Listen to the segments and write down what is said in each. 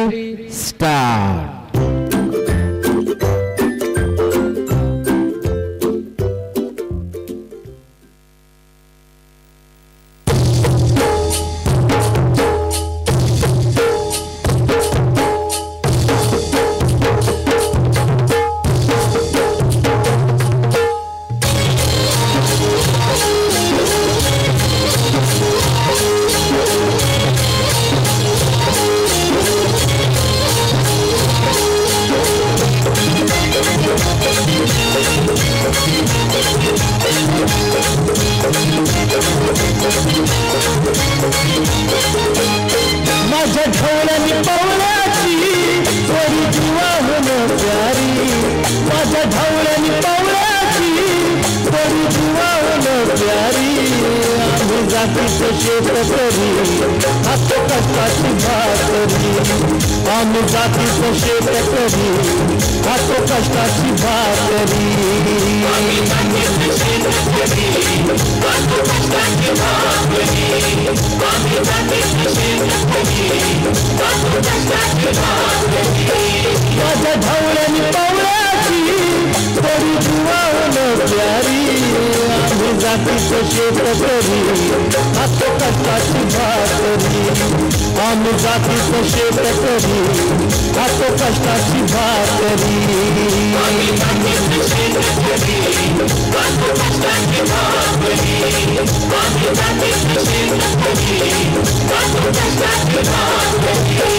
3 start. माझ्या ढवळ्यानी पवळ्याची थोडी जीवा होणं प्यारी, माझ्या ढवळ्यानी पवळ्याची थोडी जीवा होणं प्यारी। आम्ही जातीचं शेतकरी हात कष्टाची भाकरी, आम्ही जातीचं शेतकरी हात कष्टाची भाकरी। आम्ही जातीचं शेतकरी हात कष्टाची भाकरी, आम्ही जातीचं शेतकरी हात कष्टाची भाकरी। माझ्या ढवळ्यानी पवळ्याची थोडी जीवा होणं प्यारी, आम्ही जातीचं शेतकरी हात कष्टाची भाकरी, आम्ही जातीचं शेतकरी हात कष्टाची भाकरी। आम्ही जातीचं शेतकरी हात कष्टाची भाकरी, आम्ही जातीचं शेतकरी हात कष्टाची भाकरी।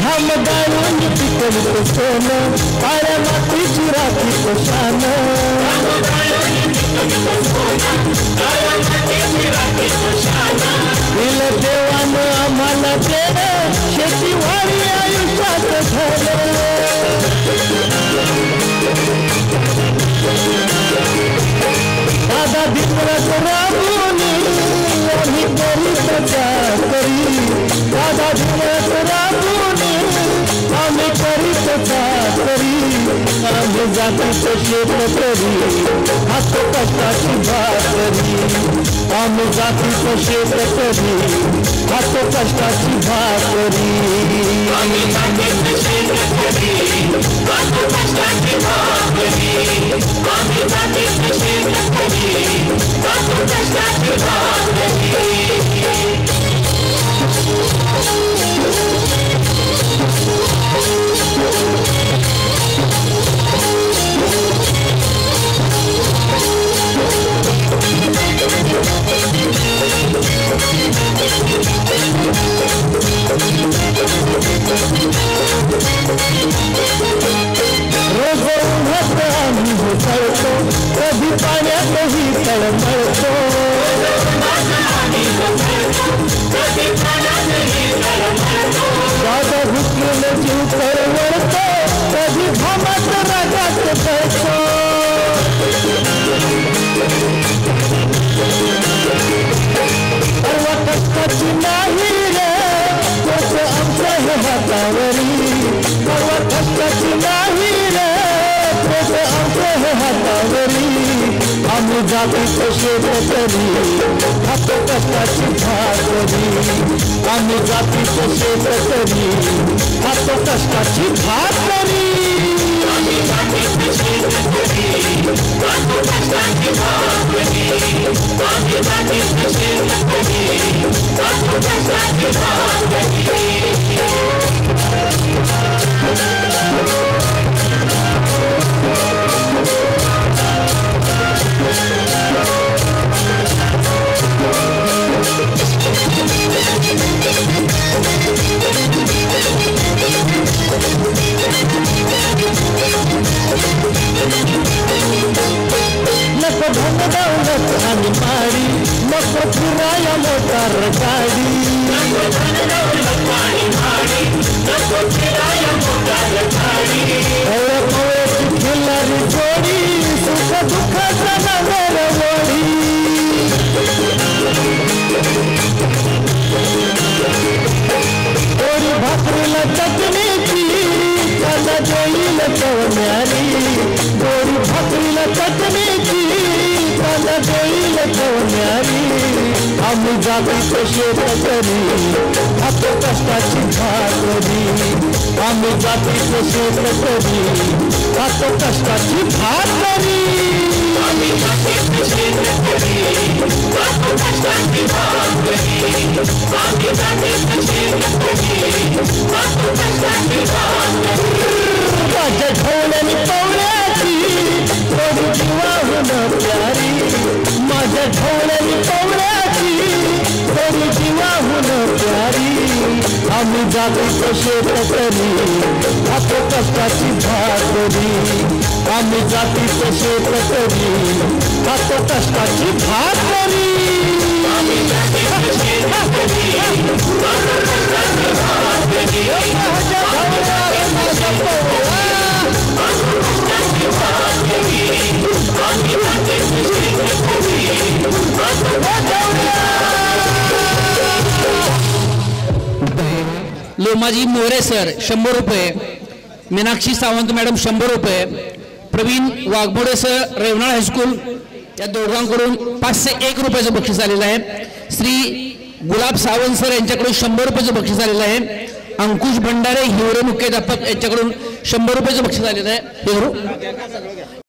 हम गायों पिकल को सोना अरे मातीची राखी को शान, दिल देवानं आम्हाला केलं शेतीवाडी आयुष्यात झालं। दादा दिवस राबून आम्ही करीत चाकरी, दादा दिवस राबून आम्ही करीत चाकरी। आम्ही जातीचं शेतकरी हात कष्टाची भाकरी, आम्ही जातीचं शेतकरी हात कष्टाची भाकरी। आम्ही जातीचं शेतकरी हात कष्टाची भाकरी, आम्ही जातीचं शेतकरी हात कष्टाची भाकरी। रोज उन्हात आम्ही होतो, कधी पाण्यातही तळमळतो, दादा भुकलेलं जीव परवडतो, कधी घामात रागात पडतो। परवा कष्टाची नाही रे तोच आमच्या हे हातावरी, परवा कष्टाची नाही रे तोच आमच्या हे हातावरी। आम्ही जातीचं शेतकरी हात कष्टाची भाकरी, आम्ही जातीचं शेतकरी हात कष्टाची भाकरी। आम्ही जातीचं शेतकरी हात कष्टाची भाकरी, आम्ही जातीचं शेतकरी हात कष्टाची भाकरी। नको धन दौलत आणि माडी, नको फिराया मोटार गाडी, नको धन दौलत आणि माडी, नको फिराया मोटार गाडी। खिल्लारी जोडी सुख दुःखाचा नगर वडी, कांदा देईल कवन्यारी गोडी भाकरीला चटणीची कांदा देईल कवन्यारी आम्ही जातीचं शेतकरी खातो कष्टाची भाकरी आम्ही जातीचं शेतकरी खातो कष्टाची भाकरी आम्ही जातीचं शेतकरी खातो कष्टाची भाकरी आम्ही जातीचं शेतकरी खातो कष्टाची भाकरी माझ्या ढोल्यानी पवल्याची थोडी जीवाहून प्यारी माझ्या ढोल्यानी पवल्याची थोडी जीवाहून प्यारी आम्ही जातीचं शेतकरी खातो कष्टाची भाकरी आम्ही जातीचं शेतकरी खातो कष्टाची भाकरी आम्ही जातीचं शेतकरी खातो कष्टाची भाकरी लोमाजी मोरे सर 100 रुपये, मीनाक्षी सावंत मॅडम 100 रुपये, प्रवीण वाघमोडे सर रेवनाळ हायस्कूल या दोघांकडून 501 रुपयाचं बक्षीस आलेलं आहे. श्री गुलाब सावंत सर यांच्याकडून 100 रुपयाचं बक्षीस आलेलं आहे. अंकुश भंडारे हिवरे मुख्याध्यापक यांच्याकडून 100 रुपयाचं बक्षीस आलेलं आहे.